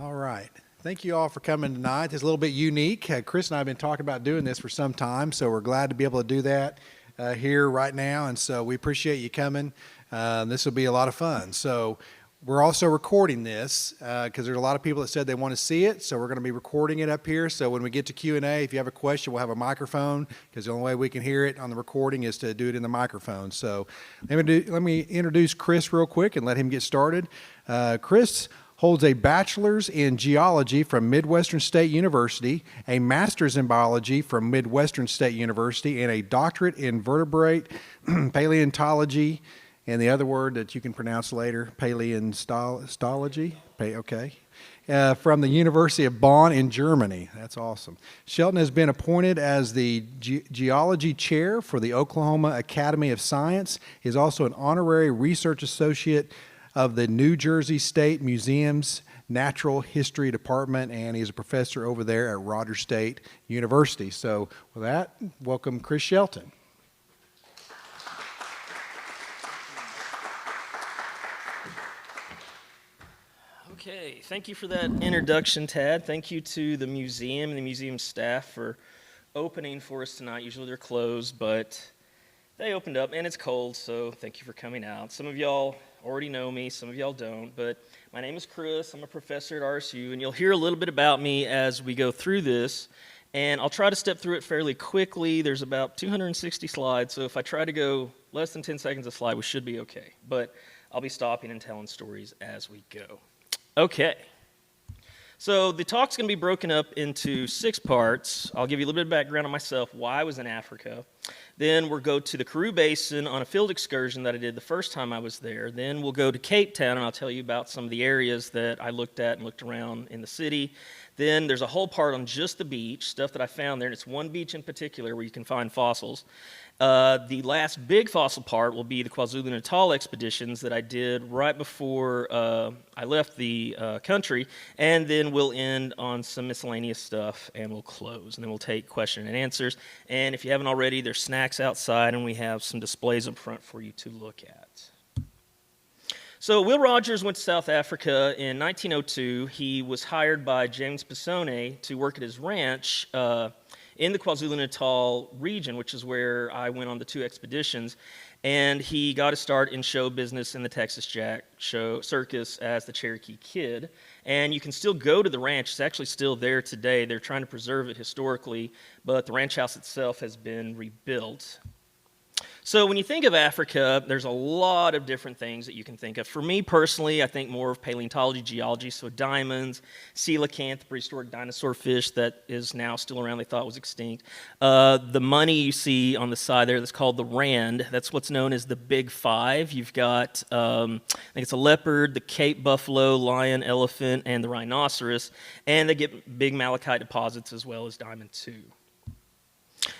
All right. Thank you all for coming tonight. It's a little bit unique. Chris and I have been talking about doing this for some time, so we're glad to be able to do that here right now, and so we appreciate you coming. This will be a lot of fun. So we're also recording this because there's a lot of people that said they want to see it, so we're going to be recording it up here. So when we get to Q&A, if you have a question, we'll have a microphone because the only way we can hear it on the recording is to do it in the microphone. So let me introduce Chris real quick and let him get started. Chris holds a bachelor's in geology from Midwestern State University, a master's in biology from Midwestern State University, and a doctorate in vertebrate paleontology, and the other word that you can pronounce later, paleontology, from the University of Bonn in Germany. That's awesome. Shelton has been appointed as the geology chair for the Oklahoma Academy of Science. He is also an honorary research associate of the New Jersey State Museum's Natural History Department, and he's a professor over there at Rogers State University. So with that, welcome Chris Shelton. Okay, thank you for that introduction, Tad. Thank you to the museum and the museum staff for opening for us tonight. Usually they're closed, but they opened up, and it's cold, so thank you for coming out. Some of y'all already know me, some of y'all don't, but my name is Chris. I'm a professor at RSU, and you'll hear a little bit about me as we go through this, and I'll try to step through it fairly quickly. There's about 260 slides, so if I try to go less than 10 seconds a slide, we should be okay, but I'll be stopping and telling stories as we go. Okay. So the talk's going to be broken up into 6 parts. I'll give you a little bit of background on myself, why I was in Africa. Then we'll go to the Karoo Basin on a field excursion that I did the first time I was there. Then we'll go to Cape Town, and I'll tell you about some of the areas that I looked at and looked around in the city. Then there's a whole part on just the beach, stuff that I found there, and it's one beach in particular where you can find fossils. The last big fossil part will be the KwaZulu-Natal expeditions that I did right before I left the country, and then we'll end on some miscellaneous stuff, and we'll close, and then we'll take question and answers. And if you haven't already, there's snacks outside, and we have some displays up front for you to look at. So Will Rogers went to South Africa in 1902. He was hired by James Pisone to work at his ranch in the KwaZulu-Natal region, which is where I went on the 2 expeditions, and he got a start in show business in the Texas Jack show circus as the Cherokee Kid. And you can still go to the ranch. It's actually still there today. They're trying to preserve it historically, but the ranch house itself has been rebuilt. So when you think of Africa, there's a lot of different things that you can think of. For me personally, I think more of paleontology, geology, so diamonds, coelacanth, prehistoric dinosaur fish that is now still around, they thought was extinct. The money you see on the side there that's called the rand, that's what's known as the Big Five. You've got, I think it's a leopard, the Cape buffalo, lion, elephant, and the rhinoceros, and they get big malachite deposits as well as diamond too.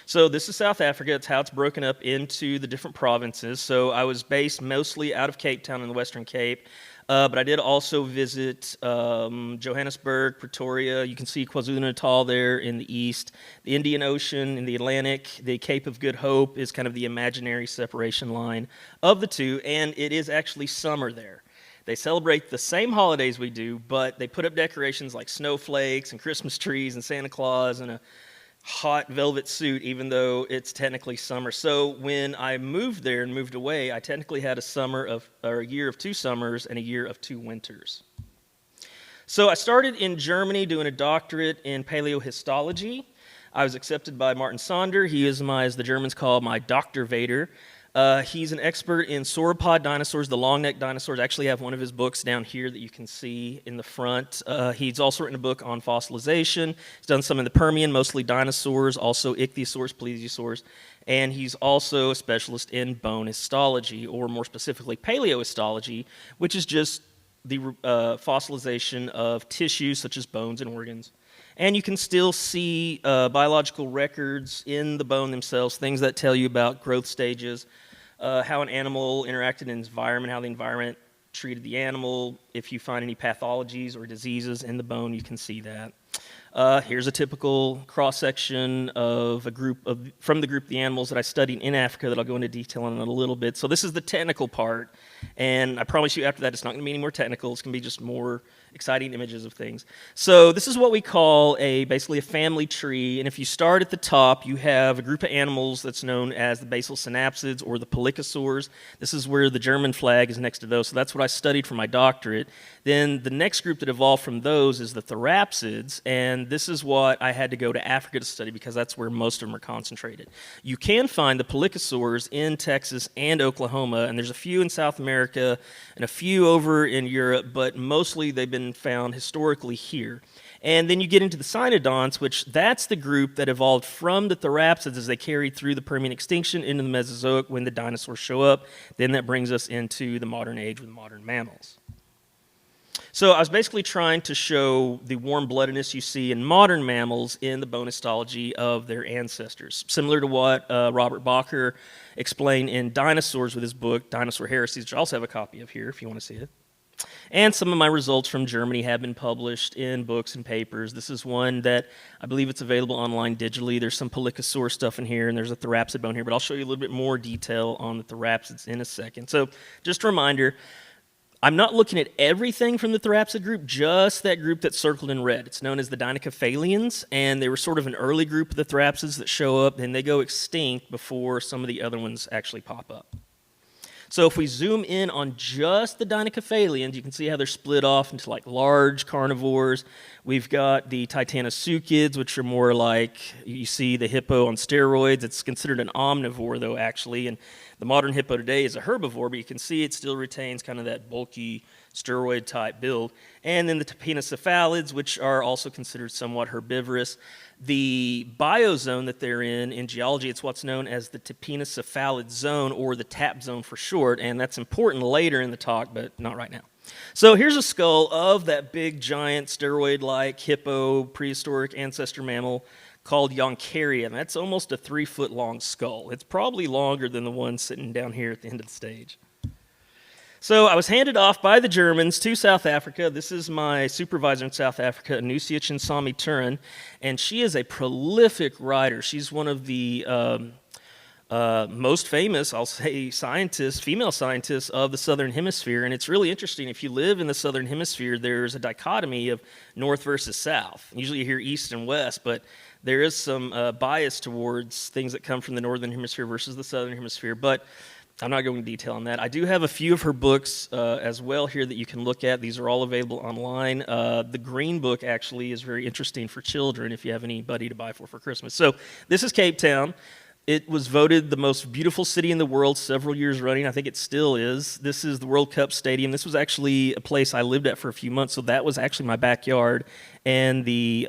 So this is South Africa. It's how it's broken up into the different provinces. So I was based mostly out of Cape Town in the Western Cape, but I did also visit Johannesburg, Pretoria. You can see KwaZulu-Natal there in the east. The Indian Ocean in the Atlantic. The Cape of Good Hope is kind of the imaginary separation line of the two, and it is actually summer there. They celebrate the same holidays we do, but they put up decorations like snowflakes and Christmas trees and Santa Claus and a hot velvet suit, even though it's technically summer. So when I moved there and moved away, I technically had a year of 2 summers and a year of 2 winters. So I started in Germany doing a doctorate in paleohistology. I was accepted by Martin Sonder. He is as the Germans call, my Dr. Vader. He's an expert in sauropod dinosaurs, the long-necked dinosaurs. I actually have one of his books down here that you can see in the front. He's also written a book on fossilization. He's done some in the Permian, mostly dinosaurs, also ichthyosaurs, plesiosaurs. And he's also a specialist in bone histology, or more specifically paleohistology, which is just the fossilization of tissues such as bones and organs. And you can still see biological records in the bone themselves, things that tell you about growth stages, how an animal interacted in its environment, how the environment treated the animal. If you find any pathologies or diseases in the bone, you can see that. Here's a typical cross-section of from the group of the animals that I studied in Africa that I'll go into detail on in a little bit. So this is the technical part, and I promise you after that it's not going to be any more technical. It's going to be just more exciting images of things. So this is what we call basically a family tree, and if you start at the top, you have a group of animals that's known as the basal synapsids or the pelycosaurs. This is where the German flag is next to those, so that's what I studied for my doctorate. Then the next group that evolved from those is the Therapsids, and this is what I had to go to Africa to study because that's where most of them are concentrated. You can find the pelycosaurs in Texas and Oklahoma, and there's a few in South America and a few over in Europe, but mostly they've been found historically here. And then you get into the cynodonts, which that's the group that evolved from the Therapsids as they carried through the Permian extinction into the Mesozoic when the dinosaurs show up. Then that brings us into the modern age with modern mammals. So I was basically trying to show the warm-bloodedness you see in modern mammals in the bone histology of their ancestors, similar to what Robert Bacher explained in Dinosaurs with his book, Dinosaur Heresies, which I also have a copy of here if you want to see it. And some of my results from Germany have been published in books and papers. This is one that I believe it's available online digitally. There's some pelycosaur stuff in here, and there's a Therapsid bone here, but I'll show you a little bit more detail on the Therapsids in a second. So just a reminder, I'm not looking at everything from the Therapsid group, just that group that's circled in red. It's known as the Dinocephalians, and they were sort of an early group of the Therapsids that show up, and they go extinct before some of the other ones actually pop up. So if we zoom in on just the Dinocephalians, you can see how they're split off into like large carnivores. We've got the Titanosuchids, which are more like, you see the hippo on steroids. It's considered an omnivore, though, actually, and the modern hippo today is a herbivore, but you can see it still retains kind of that bulky steroid-type build. And then the Tapinocephalids, which are also considered somewhat herbivorous. The biozone that they're in geology, it's what's known as the Tapinocephalid zone, or the TAP zone for short, and that's important later in the talk, but not right now. So here's a skull of that big, giant, steroid-like hippo prehistoric ancestor mammal called Yonkaria, and that's almost a 3-foot-long skull. It's probably longer than the one sitting down here at the end of the stage. So I was handed off by the Germans to South Africa. This is my supervisor in South Africa, Anusia Chinsami Turin, and she is a prolific writer. She's one of the most famous, I'll say, scientists, female scientists of the Southern Hemisphere, and it's really interesting. If you live in the Southern Hemisphere, there's a dichotomy of North versus South. Usually you hear East and West, but there is some bias towards things that come from the Northern Hemisphere versus the Southern Hemisphere, but I'm not going into detail on that. I do have a few of her books as well here that you can look at. These are all available online. The Green Book actually is very interesting for children if you have anybody to buy for Christmas. So this is Cape Town. It was voted the most beautiful city in the world several years running. I think it still is. This is the World Cup Stadium. This was actually a place I lived at for a few months, so that was actually my backyard. And the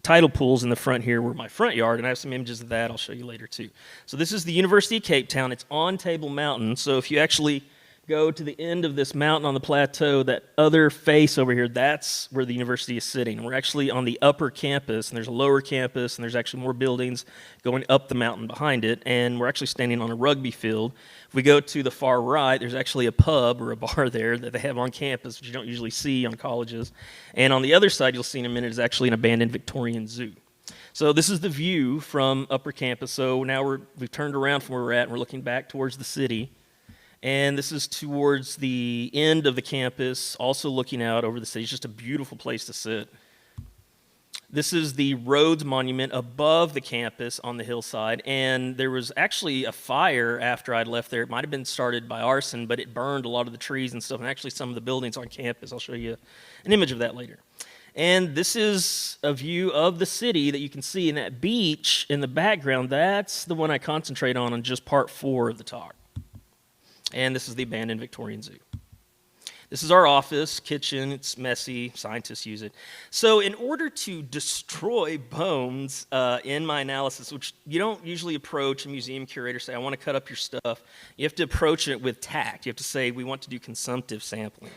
tidal pools in the front here were my front yard, and I have some images of that I'll show you later too. So this is the University of Cape Town. It's on Table Mountain, so if you actually go to the end of this mountain on the plateau, that other face over here, that's where the university is sitting. We're actually on the upper campus, and there's a lower campus, and there's actually more buildings going up the mountain behind it, and we're actually standing on a rugby field. If we go to the far right, there's actually a pub or a bar there that they have on campus, which you don't usually see on colleges. And on the other side, you'll see in a minute, is actually an abandoned Victorian zoo. So this is the view from upper campus. So now we've turned around from where we're at, and we're looking back towards the city. And this is towards the end of the campus, also looking out over the city. It's just a beautiful place to sit. This is the Rhodes Monument above the campus on the hillside, and there was actually a fire after I'd left there. It might have been started by arson, but it burned a lot of the trees and stuff, and actually some of the buildings on campus. I'll show you an image of that later. And this is a view of the city that you can see in that beach in the background. That's the one I concentrate on just part 4 of the talk. And this is the abandoned Victorian Zoo. This is our office, kitchen. It's messy. Scientists use it. So in order to destroy bones in my analysis, which you don't usually approach a museum curator, say, I want to cut up your stuff. You have to approach it with tact. You have to say, we want to do consumptive sampling.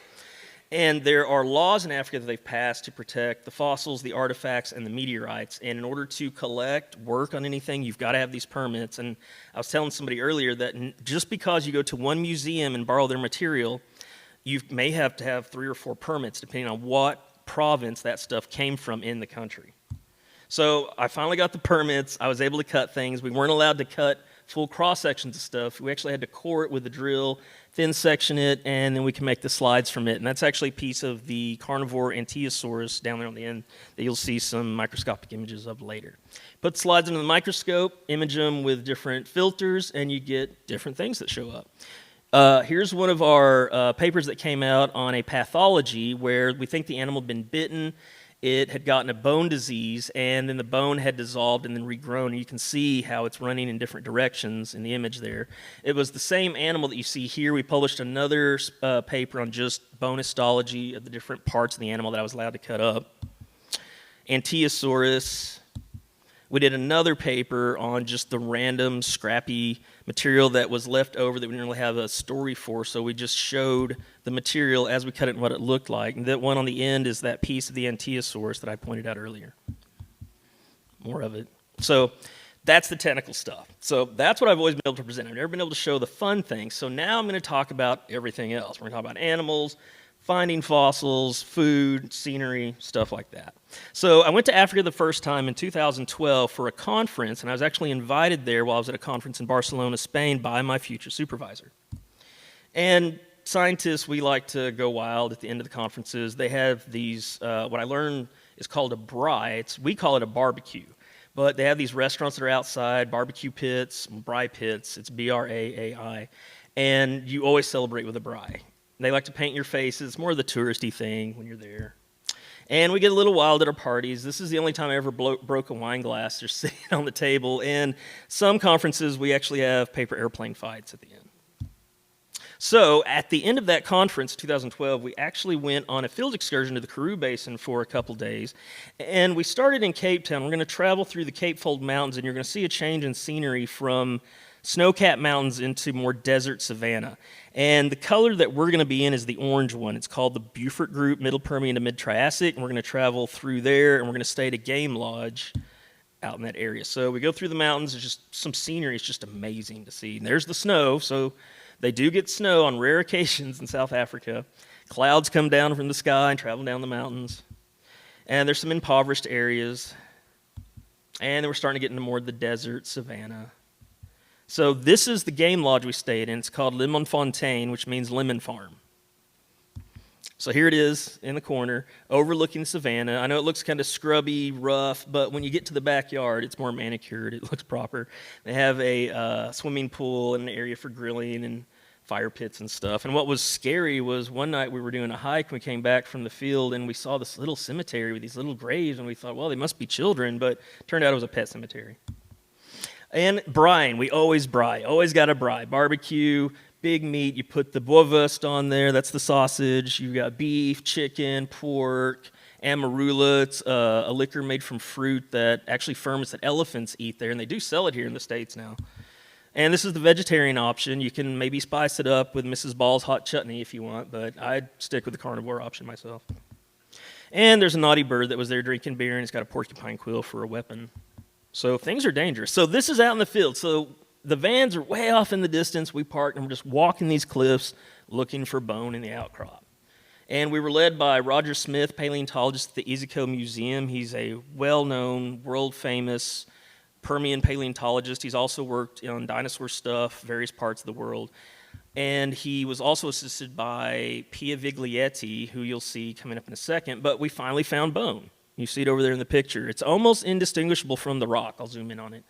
And there are laws in Africa that they've passed to protect the fossils, the artifacts, and the meteorites. And in order to collect, work on anything, you've got to have these permits. And I was telling somebody earlier that just because you go to one museum and borrow their material, you may have to have 3 or 4 permits, depending on what province that stuff came from in the country. So I finally got the permits. I was able to cut things. We weren't allowed to cut full cross sections of stuff. We actually had to core it with a drill, thin section it, and then we can make the slides from it. And that's actually a piece of the carnivore Ankylosaurus down there on the end that you'll see some microscopic images of later. Put the slides into the microscope, image them with different filters, and you get different things that show up. Here's one of our papers that came out on a pathology where we think the animal had been bitten. It had gotten a bone disease, and then the bone had dissolved and then regrown. And you can see how it's running in different directions in the image there. It was the same animal that you see here. We published another paper on just bone histology of the different parts of the animal that I was allowed to cut up. Ankylosaurus. We did another paper on just the random scrappy material that was left over that we didn't really have a story for, so we just showed the material as we cut it and what it looked like. And that one on the end is that piece of the Ankylosaurus that I pointed out earlier. More of it. So that's the technical stuff. So that's what I've always been able to present. I've never been able to show the fun things. So now I'm going to talk about everything else. We're going to talk about animals, finding fossils, food, scenery, stuff like that. So I went to Africa the first time in 2012 for a conference, and I was actually invited there while I was at a conference in Barcelona, Spain, by my future supervisor. And scientists, we like to go wild at the end of the conferences. They have these, what I learned is called a braai. We call it a barbecue. But they have these restaurants that are outside, barbecue pits, braai pits. It's B-R-A-A-I. And you always celebrate with a braai. They like to paint your faces. It's more of the touristy thing when you're there. And we get a little wild at our parties. This is the only time I ever broke a wine glass just sitting on the table. And some conferences, we actually have paper airplane fights at the end. So at the end of that conference, 2012, we actually went on a field excursion to the Karoo Basin for a couple days. And we started in Cape Town. We're going to travel through the Cape Fold Mountains, and you're going to see a change in scenery from snow-capped mountains into more desert savanna. And the color that we're going to be in is the orange one. It's called the Beaufort Group, Middle Permian to Mid-Triassic, and we're going to travel through there, and we're going to stay at a game lodge out in that area. So we go through the mountains. There's just some scenery. It's just amazing to see. And there's the snow, so they do get snow on rare occasions in South Africa. Clouds come down from the sky and travel down the mountains. And there's some impoverished areas. And then we're starting to get into more of the desert, savanna. So this is the game lodge we stayed in. It's called Lemonfontein, which means lemon farm. So here it is in the corner, overlooking the savannah. I know it looks kind of scrubby, rough, but when you get to the backyard, it's more manicured. It looks proper. They have a swimming pool and an area for grilling and fire pits and stuff. And what was scary was one night we were doing a hike. We came back from the field, and we saw this little cemetery with these little graves, and we thought, well, they must be children, but it turned out it was a pet cemetery. And braaiing, we always braai, always got a braai. Barbecue, big meat, you put the boerewurst on there, that's the sausage. You've got beef, chicken, pork, amarula. It's a liquor made from fruit that actually ferments that elephants eat there, and they do sell it here in the States now. And this is the vegetarian option. You can maybe spice it up with Mrs. Ball's hot chutney if you want, but I'd stick with the carnivore option myself. And there's a naughty bird that was there drinking beer, and it's got a porcupine quill for a weapon. So things are dangerous. So this is out in the field. So the vans are way off in the distance. We parked and we're just walking these cliffs looking for bone in the outcrop. And we were led by Roger Smith, paleontologist at the Ezico Museum. He's a well-known, world-famous Permian paleontologist. He's also worked on dinosaur stuff, various parts of the world. And he was also assisted by Pia Viglietti, who you'll see coming up in a second. But we finally found bone. You see it over there in the picture. It's almost indistinguishable from the rock. I'll zoom in on it.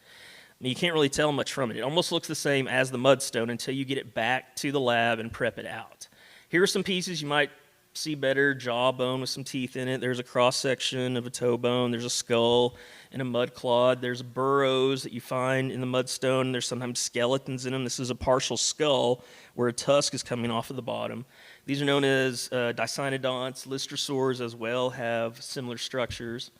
You can't really tell much from it. It almost looks the same as the mudstone until you get it back to the lab and prep it out. Here are some pieces you might see better. Jawbone with some teeth in it. There's a cross-section of a toe bone. There's a skull and a mud clod. There's burrows that you find in the mudstone. There's sometimes skeletons in them. This is a partial skull where a tusk is coming off of the bottom. These are known as dicynodonts. Lystrosaurs as well have similar structures.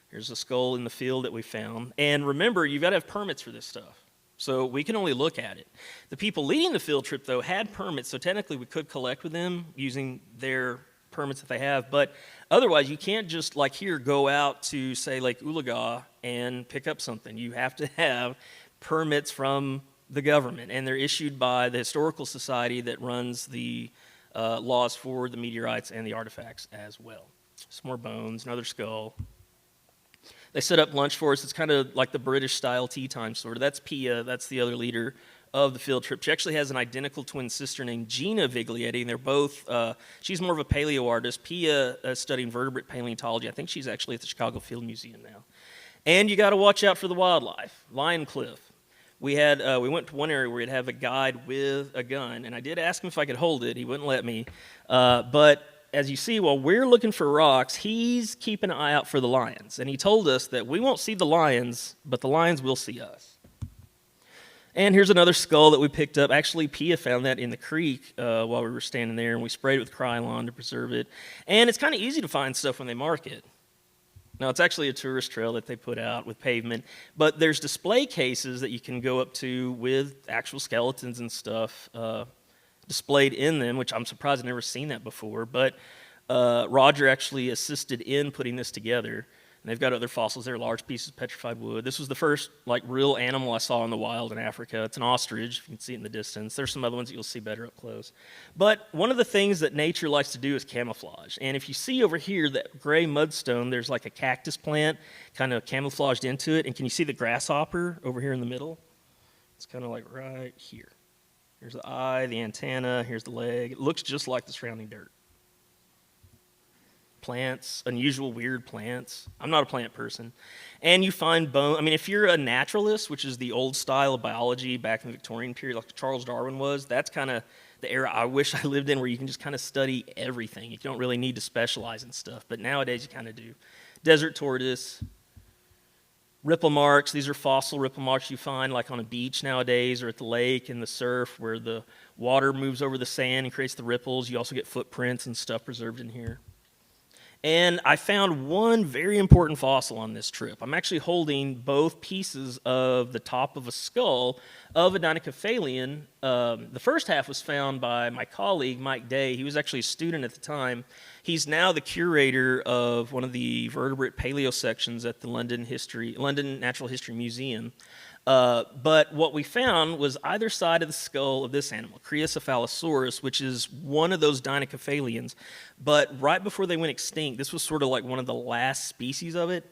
Here's a skull in the field that we found. And remember, you've got to have permits for this stuff. So we can only look at it. The people leading the field trip, though, had permits, so technically we could collect with them using their permits that they have. But otherwise, you can't just, like here, go out to, say, Lake Ulaga and pick up something. You have to have permits from the government, and they're issued by the Historical Society that runs the laws for the meteorites and the artifacts as well. Some more bones, another skull. They set up lunch for us. It's kind of like the British-style tea time sort of. That's Pia. That's the other leader of the field trip. She actually has an identical twin sister named Gina Viglietti, and they're both, she's more of a paleo artist. Pia is studying vertebrate paleontology. I think she's actually at the Chicago Field Museum now. And you got to watch out for the wildlife. Lion Cliff. We went to one area where we'd have a guide with a gun, and I did ask him if I could hold it. He wouldn't let me. But as you see, while we're looking for rocks, he's keeping an eye out for the lions. And he told us that we won't see the lions, but the lions will see us. And here's another skull that we picked up. Actually, Pia found that in the creek while we were standing there, and we sprayed it with Krylon to preserve it. And it's kind of easy to find stuff when they mark it. Now, it's actually a tourist trail that they put out with pavement, but there's display cases that you can go up to with actual skeletons and stuff displayed in them, which I'm surprised I've never seen that before. But Roger actually assisted in putting this together. And they've got other fossils there, large pieces of petrified wood. This was the first real animal I saw in the wild in Africa. It's an ostrich, if you can see it in the distance. There's some other ones that you'll see better up close. But one of the things that nature likes to do is camouflage. And if you see over here that gray mudstone, there's like a cactus plant kind of camouflaged into it. And can you see the grasshopper over here in the middle? It's kind of like right here. Here's the eye, the antenna, here's the leg. It looks just like the surrounding dirt. Plants, unusual, weird plants. I'm not a plant person. And you find bone. I mean, if you're a naturalist, which is the old style of biology back in the Victorian period, like Charles Darwin was, that's kind of the era I wish I lived in, where you can just kind of study everything. You don't really need to specialize in stuff, but nowadays you kind of do. Desert tortoise, ripple marks. These are fossil ripple marks you find like on a beach nowadays or at the lake in the surf where the water moves over the sand and creates the ripples. You also get footprints and stuff preserved in here. And I found one very important fossil on this trip. I'm actually holding both pieces of the top of a skull of a dinocephalian. The first half was found by my colleague, Mike Day. He was actually a student at the time. He's now the curator of one of the vertebrate paleo sections at the London Natural History Museum. But what we found was either side of the skull of this animal, Criocephalosaurus, which is one of those dinocephalians. But right before they went extinct, this was sort of like one of the last species of it.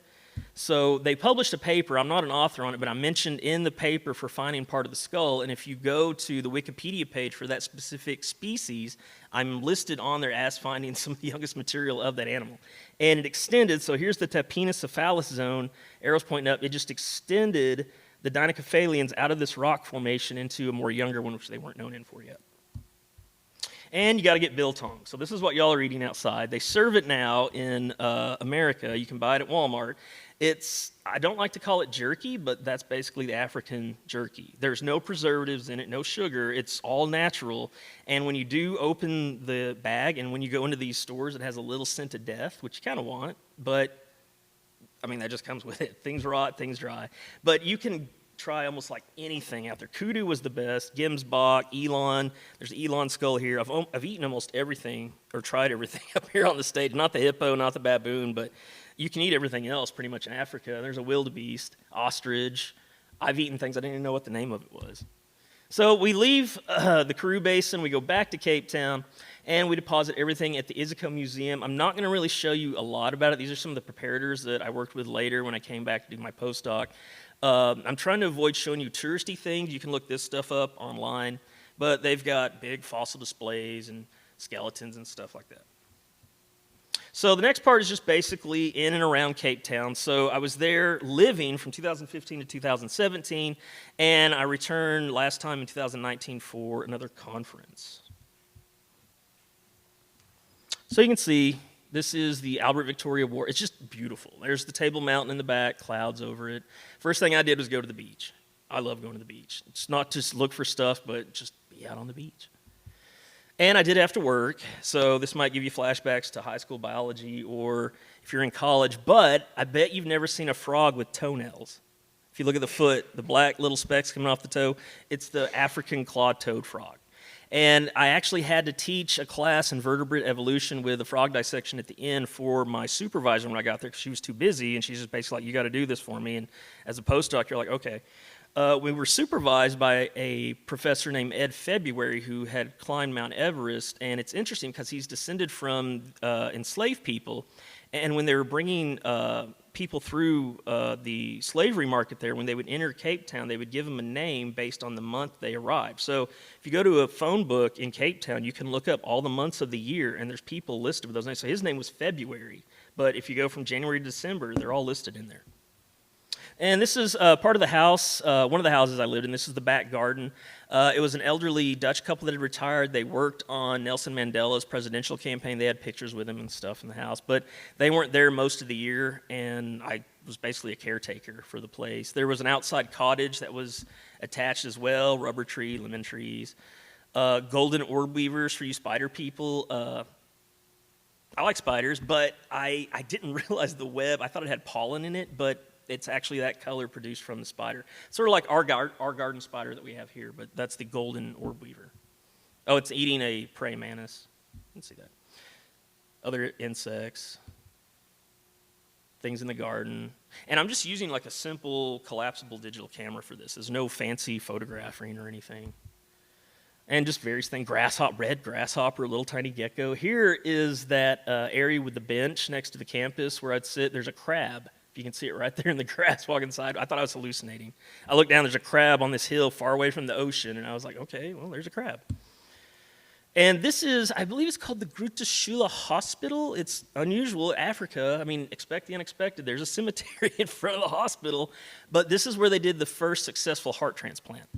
So they published a paper. I'm not an author on it, but I mentioned in the paper for finding part of the skull. And if you go to the Wikipedia page for that specific species, I'm listed on there as finding some of the youngest material of that animal. And it extended. So here's the Tapinocephalus zone, arrows pointing up. It just extended the dinocephalians out of this rock formation into a more younger one, which they weren't known in for yet. And you got to get biltong. So this is what y'all are eating outside. They serve it now in America. You can buy it at Walmart. I don't like to call it jerky, but that's basically the African jerky. There's no preservatives in it, no sugar. It's all natural. And when you do open the bag and when you go into these stores, it has a little scent of death, which you kind of want, but I mean, that just comes with it. Things rot, things dry. But you can try almost like anything out there. Kudu was the best. Gemsbok, eland. There's an eland skull here. I've eaten almost everything, or tried everything up here on the stage. Not the hippo, not the baboon, but you can eat everything else pretty much in Africa. There's a wildebeest, ostrich. I've eaten things I didn't even know what the name of it was. So we leave the Karoo Basin. We go back to Cape Town. And we deposit everything at the Iziko Museum. I'm not going to really show you a lot about it. These are some of the preparators that I worked with later when I came back to do my postdoc. I'm trying to avoid showing you touristy things. You can look this stuff up online. But they've got big fossil displays and skeletons and stuff like that. So the next part is just basically in and around Cape Town. So I was there living from 2015 to 2017. And I returned last time in 2019 for another conference. So you can see, this is the Albert Victoria Wharf. It's just beautiful. There's the Table Mountain in the back, clouds over it. First thing I did was go to the beach. I love going to the beach. It's not just look for stuff, but just be out on the beach. And I did after work, so this might give you flashbacks to high school biology or if you're in college, but I bet you've never seen a frog with toenails. If you look at the foot, the black little specks coming off the toe, it's the African clawed-toed frog. And I actually had to teach a class in vertebrate evolution with a frog dissection at the end for my supervisor when I got there because she was too busy, and she's just basically like, you got to do this for me. And as a postdoc, you're like, okay. We were supervised by a professor named Ed February who had climbed Mount Everest, and it's interesting because he's descended from enslaved people, And when they were bringing people through the slavery market there, when they would enter Cape Town, they would give them a name based on the month they arrived. So if you go to a phone book in Cape Town, you can look up all the months of the year, and there's people listed with those names. So his name was February, but if you go from January to December, they're all listed in there. And this is part of the house, one of the houses I lived in. This is the back garden. It was an elderly Dutch couple that had retired. They worked on Nelson Mandela's presidential campaign. They had pictures with him and stuff in the house, but they weren't there most of the year, and I was basically a caretaker for the place. There was an outside cottage that was attached as well, rubber tree, lemon trees, golden orb weavers for you spider people. I like spiders, but I didn't realize the web. I thought it had pollen in it, but it's actually that color produced from the spider. Sort of like our garden spider that we have here, but that's the golden orb weaver. Oh, it's eating a prey mantis. You can see that. Other insects, things in the garden. And I'm just using like a simple collapsible digital camera for this. There's no fancy photographing or anything. And just various things, red grasshopper, little tiny gecko. Here is that area with the bench next to the campus where I'd sit. There's a crab. You can see it right there in the grass walking inside. I thought I was hallucinating. I looked down, there's a crab on this hill far away from the ocean, and I was like, okay, well, there's a crab. And this is, I believe it's called the Groote Hospital. It's unusual, Africa. I mean, expect the unexpected. There's a cemetery in front of the hospital, but this is where they did the first successful heart transplant.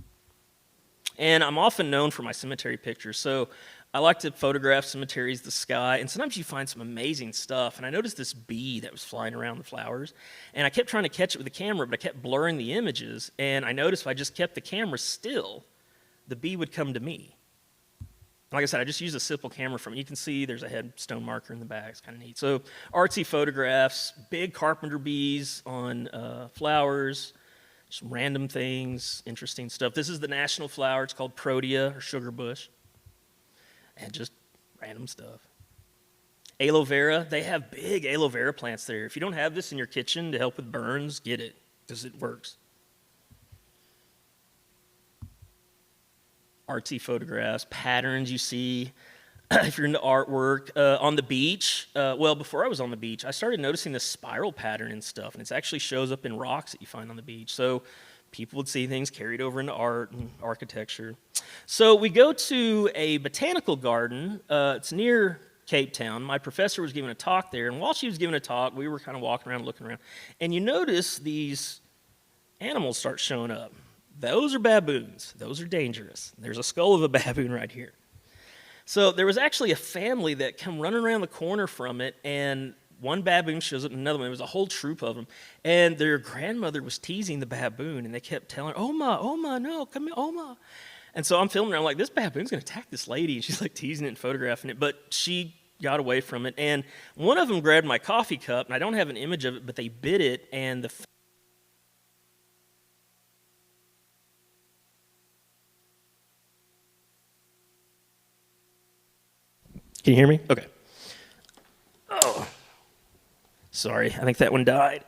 And I'm often known for my cemetery pictures, so I like to photograph cemeteries, the sky, and sometimes you find some amazing stuff. And I noticed this bee that was flying around the flowers, and I kept trying to catch it with the camera, but I kept blurring the images, and I noticed if I just kept the camera still, the bee would come to me. Like I said, I just used a simple camera from it. You can see there's a headstone marker in the back. It's kind of neat. So artsy photographs, big carpenter bees on flowers, some random things, interesting stuff. This is the national flower. It's called Protea or sugar bush. And just random stuff. Aloe vera, they have big aloe vera plants there. If you don't have this in your kitchen to help with burns, get it, because it works. Artsy photographs, patterns you see. If you're into artwork, on the beach, well, before I was on the beach, I started noticing this spiral pattern and stuff, and it actually shows up in rocks that you find on the beach. So people would see things carried over into art and architecture. So we go to a botanical garden. It's near Cape Town. My professor was giving a talk there, and while she was giving a talk, we were kind of walking around, looking around, and you notice these animals start showing up. Those are baboons. Those are dangerous. There's a skull of a baboon right here. So there was actually a family that come running around the corner from it, and one baboon shows up, and another one. It was a whole troop of them. And their grandmother was teasing the baboon, and they kept telling her, Oma, no, come here, Oma. And so I'm filming her. I'm like, this baboon's going to attack this lady. And she's like teasing it and photographing it. But she got away from it. And one of them grabbed my coffee cup, and I don't have an image of it, but they bit it, and the Can you hear me? Okay. Oh. Sorry, I think that one died.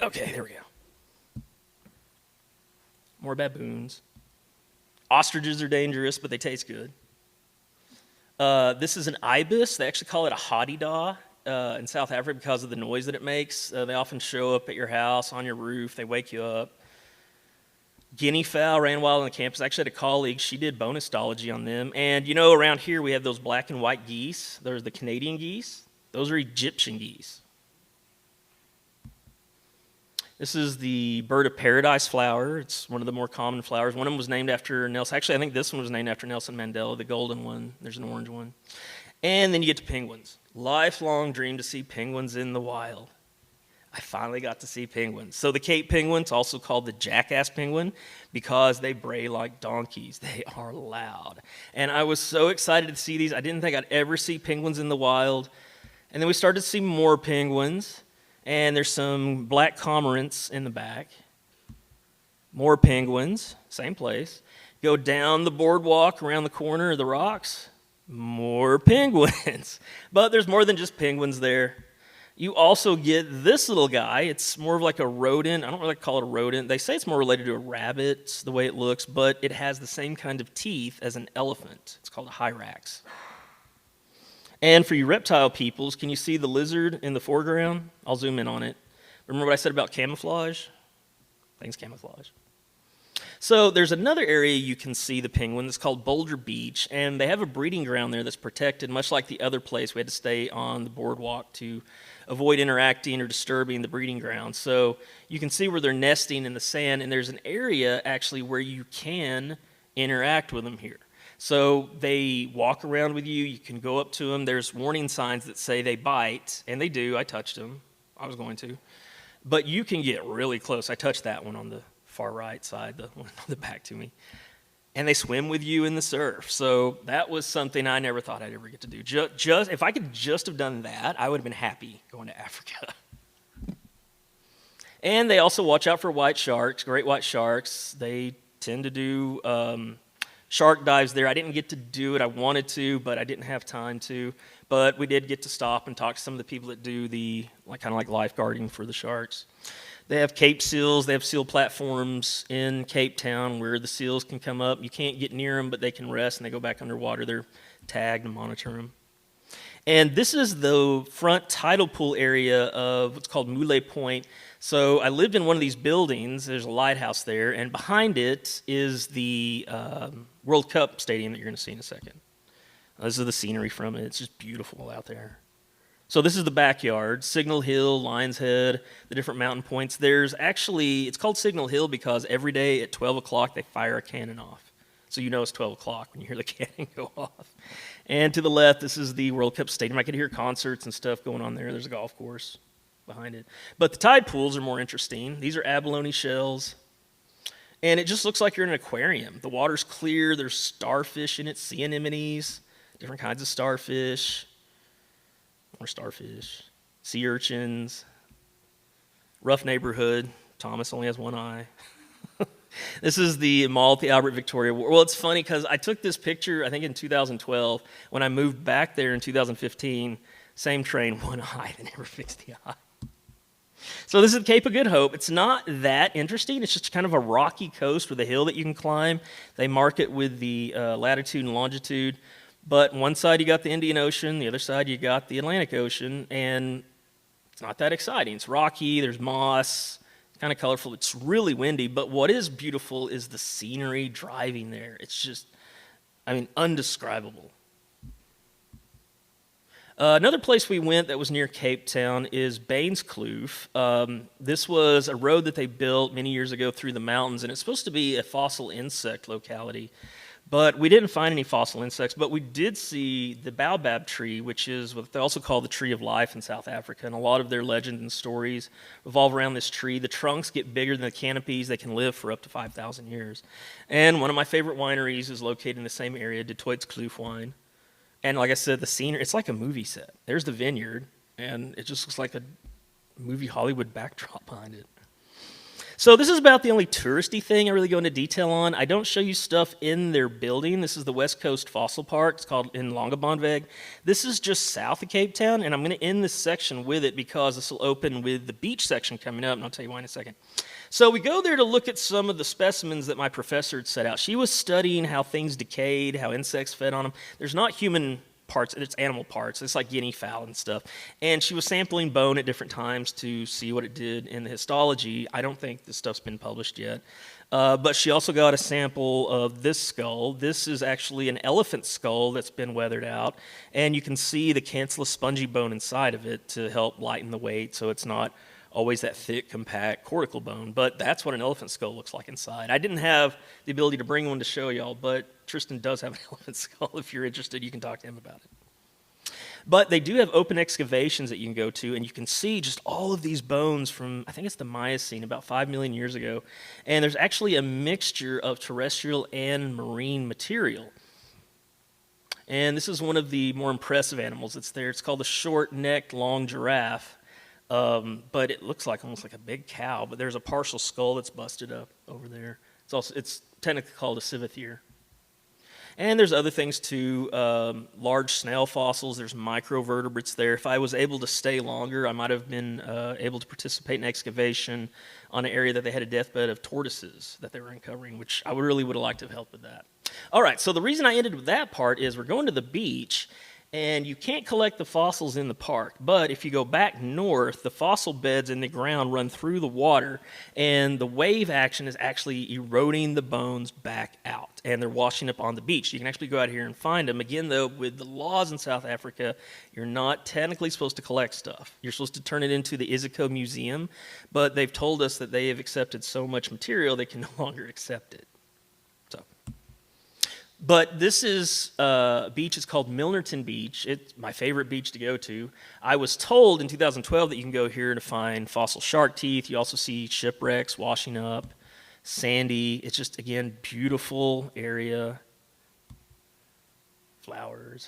Okay, there we go. More baboons. Ostriches are dangerous, but they taste good. This is an ibis. They actually call it a hottie-daw in South Africa because of the noise that it makes. They often show up at your house, on your roof. They wake you up. Guinea fowl ran wild on the campus. I actually had a colleague. She did bonustology on them. And, you know, around here we have those black and white geese. There's the Canadian geese. Those are Egyptian geese. This is the bird of paradise flower. It's one of the more common flowers. One of them was named after Nelson. Actually, I think this one was named after Nelson Mandela, the golden one. There's an orange one. And then you get to penguins. Lifelong dream to see penguins in the wild. I finally got to see penguins. So the Cape penguin's also called the jackass penguin because they bray like donkeys. They are loud. And I was so excited to see these. I didn't think I'd ever see penguins in the wild. And then we started to see more penguins. And there's some black cormorants in the back. More penguins, same place. Go down the boardwalk around the corner of the rocks. More penguins. But there's more than just penguins there. You also get this little guy. It's more of like a rodent. I don't really call it a rodent. They say it's more related to a rabbit, the way it looks, but it has the same kind of teeth as an elephant. It's called a hyrax. And for you reptile peoples, can you see the lizard in the foreground? I'll zoom in on it. Remember what I said about camouflage? Things camouflage. So there's another area you can see the penguin that's called Boulder Beach, and they have a breeding ground there that's protected, much like the other place. We had to stay on the boardwalk to avoid interacting or disturbing the breeding ground. So you can see where they're nesting in the sand, and there's an area actually where you can interact with them here. So they walk around with you. You can go up to them. There's warning signs that say they bite, and they do. I touched them. I was going to. But you can get really close. I touched that one on the far right side, the one on the back to me. And they swim with you in the surf. So that was something I never thought I'd ever get to do. Just if I could just have done that, I would have been happy going to Africa. And they also watch out for white sharks, great white sharks. They tend to do shark dives there. I didn't get to do it. I wanted to, but I didn't have time to. But we did get to stop and talk to some of the people that do the kind of like lifeguarding for the sharks. They have Cape seals. They have seal platforms in Cape Town where the seals can come up. You can't get near them, but they can rest and they go back underwater. They're tagged and monitor them. And this is the front tidal pool area of what's called Mule Point. So I lived in one of these buildings. There's a lighthouse there, and behind it is the World Cup stadium that you're going to see in a second. This is the scenery from it. It's just beautiful out there. So this is the backyard, Signal Hill, Lion's Head, the different mountain points. There's actually, it's called Signal Hill because every day at 12 o'clock they fire a cannon off. So you know it's 12 o'clock when you hear the cannon go off. And to the left, this is the World Cup Stadium. I could hear concerts and stuff going on there. There's a golf course behind it. But the tide pools are more interesting. These are abalone shells. And it just looks like you're in an aquarium. The water's clear. There's starfish in it, sea anemones, different kinds of starfish. More starfish, sea urchins, rough neighborhood. Thomas only has one eye. This is the mall at the Albert Victoria. Well, it's funny because I took this picture, I think in 2012. When I moved back there in 2015, same train, one eye. They never fixed the eye. So this is the Cape of Good Hope. It's not that interesting. It's just kind of a rocky coast with a hill that you can climb. They mark it with the latitude and longitude. But one side you got the Indian Ocean, the other side you got the Atlantic Ocean, and it's not that exciting. It's rocky, there's moss, it's kind of colorful, it's really windy, but what is beautiful is the scenery driving there. It's just, undescribable. Another place we went that was near Cape Town is Baines Kloof. This was a road that they built many years ago through the mountains, and it's supposed to be a fossil insect locality. But we didn't find any fossil insects, but we did see the baobab tree, which is what they also call the tree of life in South Africa. And a lot of their legends and stories revolve around this tree. The trunks get bigger than the canopies. They can live for up to 5,000 years. And one of my favorite wineries is located in the same area, Du Toit's Kloof Wine. And like I said, the scenery, it's like a movie set. There's the vineyard, and it just looks like a movie Hollywood backdrop behind it. So this is about the only touristy thing I really go into detail on. I don't show you stuff in their building. This is the West Coast Fossil Park. It's called in Longabondweg. This is just south of Cape Town, and I'm going to end this section with it because this will open with the beach section coming up, and I'll tell you why in a second. So we go there to look at some of the specimens that my professor had set out. She was studying how things decayed, how insects fed on them. There's not human parts, it's animal parts. It's like guinea fowl and stuff. And she was sampling bone at different times to see what it did in the histology. I don't think this stuff's been published yet. But she also got a sample of this skull. This is actually an elephant skull that's been weathered out. And you can see the cancellous spongy bone inside of it to help lighten the weight so it's not always that thick, compact cortical bone. But that's what an elephant skull looks like inside. I didn't have the ability to bring one to show y'all, but Tristan does have an elephant skull. If you're interested, you can talk to him about it. But they do have open excavations that you can go to, and you can see just all of these bones from, I think it's the Miocene, about 5 million years ago. And there's actually a mixture of terrestrial and marine material. And this is one of the more impressive animals that's there. It's called the short-necked long giraffe. But it looks like almost like a big cow. But there's a partial skull that's busted up over there. It's technically called a civithere. And there's other things too, large snail fossils. There's microvertebrates there. If I was able to stay longer, I might have been able to participate in excavation on an area that they had a deathbed of tortoises that they were uncovering, which I really would have liked to have helped with that. All right, so the reason I ended with that part is we're going to the beach, And you can't collect the fossils in the park, but if you go back north, the fossil beds in the ground run through the water, and the wave action is actually eroding the bones back out, and they're washing up on the beach. You can actually go out here and find them. Again, though, with the laws in South Africa, you're not technically supposed to collect stuff. You're supposed to turn it into the Iziko Museum, but they've told us that they have accepted so much material they can no longer accept it. But this is a beach. It's called Milnerton Beach. It's my favorite beach to go to. I was told in 2012 that you can go here to find fossil shark teeth. You also see shipwrecks washing up, sandy. It's just, again, beautiful area. Flowers.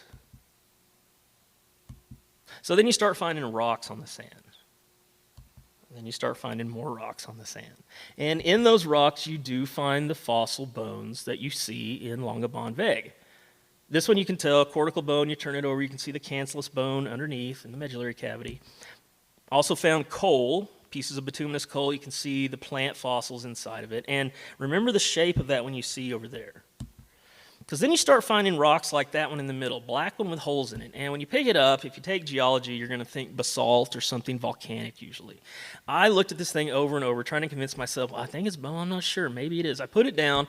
So then you start finding rocks on the sand. Then you start finding more rocks on the sand. And in those rocks, you do find the fossil bones that you see in Longabon Veg. This one you can tell, cortical bone, you turn it over, you can see the cancellous bone underneath in the medullary cavity. Also found coal, pieces of bituminous coal. You can see the plant fossils inside of it. And remember the shape of that one you see over there. Because then you start finding rocks like that one in the middle, black one with holes in it. And when you pick it up, if you take geology, you're going to think basalt or something volcanic usually. I looked at this thing over and over, trying to convince myself, I think it's bone, I'm not sure, maybe it is. I put it down,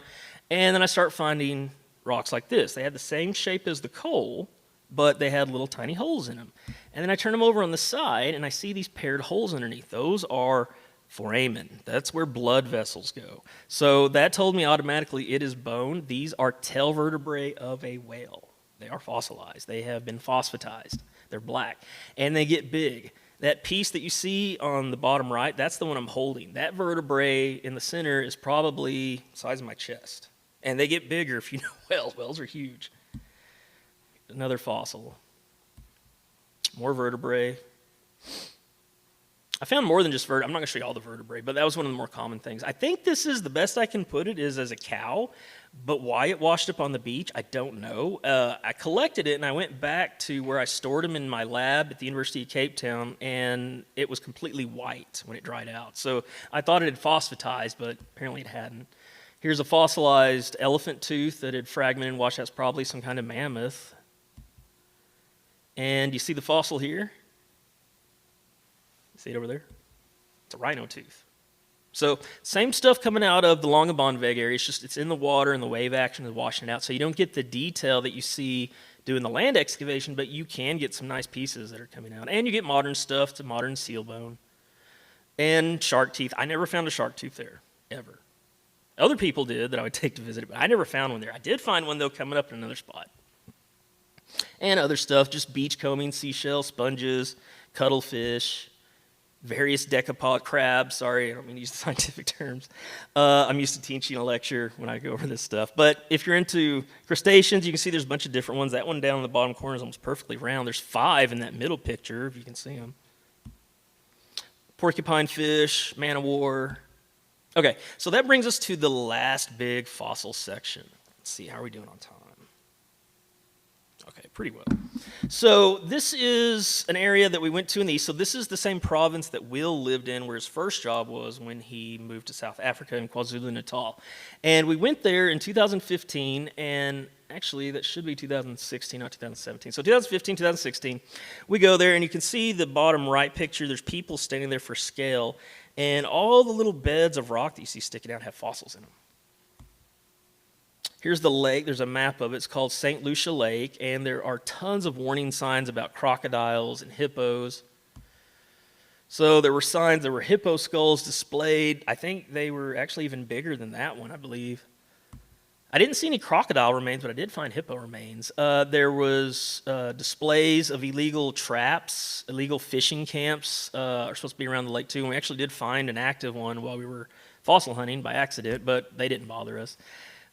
and then I start finding rocks like this. They had the same shape as the coal, but they had little tiny holes in them. And then I turn them over on the side, and I see these paired holes underneath. Those are foramen. That's where blood vessels go. So that told me automatically it is bone. These are tail vertebrae of a whale. They are fossilized. They have been phosphatized. They're black. And they get big. That piece that you see on the bottom right, that's the one I'm holding. That vertebrae in the center is probably the size of my chest. And they get bigger if you know whales. Whales are huge. Another fossil. More vertebrae. I found more than just vertebrae. I'm not going to show you all the vertebrae, but that was one of the more common things. I think this is the best I can put it is as a cow, but why it washed up on the beach, I don't know. I collected it, and I went back to where I stored them in my lab at the University of Cape Town, and it was completely white when it dried out. So I thought it had phosphatized, but apparently it hadn't. Here's a fossilized elephant tooth that had fragmented and washed out. That's probably some kind of mammoth. And you see the fossil here? See it over there? It's a rhino tooth. So same stuff coming out of the Longabon Veg area. It's just it's in the water and the wave action is washing it out. So you don't get the detail that you see doing the land excavation, but you can get some nice pieces that are coming out. And you get modern stuff. It's a modern seal bone. And shark teeth. I never found a shark tooth there, ever. Other people did that I would take to visit it, but I never found one there. I did find one, though, coming up in another spot. And other stuff, just beach combing, seashells, sponges, cuttlefish, various decapod crabs. Sorry, I don't mean to use the scientific terms. I'm used to teaching a lecture when I go over this stuff. But if you're into crustaceans, you can see there's a bunch of different ones. That one down in the bottom corner is almost perfectly round. There's 5 in that middle picture, if you can see them. Porcupine fish, man-o-war. Okay, so that brings us to the last big fossil section. Let's see, how are we doing on time? Okay, pretty well. So this is an area that we went to in the east. So this is the same province that Will lived in, where his first job was when he moved to South Africa in KwaZulu-Natal. And we went there in 2015, and actually that should be 2016, not 2017. So 2015, 2016, we go there, and you can see the bottom right picture. There's people standing there for scale, and all the little beds of rock that you see sticking out have fossils in them. Here's the lake. There's a map of it. It's called St. Lucia Lake, and there are tons of warning signs about crocodiles and hippos. So there were signs, there were hippo skulls displayed. I think they were actually even bigger than that one, I believe. I didn't see any crocodile remains, but I did find hippo remains. There was displays of illegal traps, illegal fishing camps are supposed to be around the lake too, and we actually did find an active one while we were fossil hunting by accident, but they didn't bother us.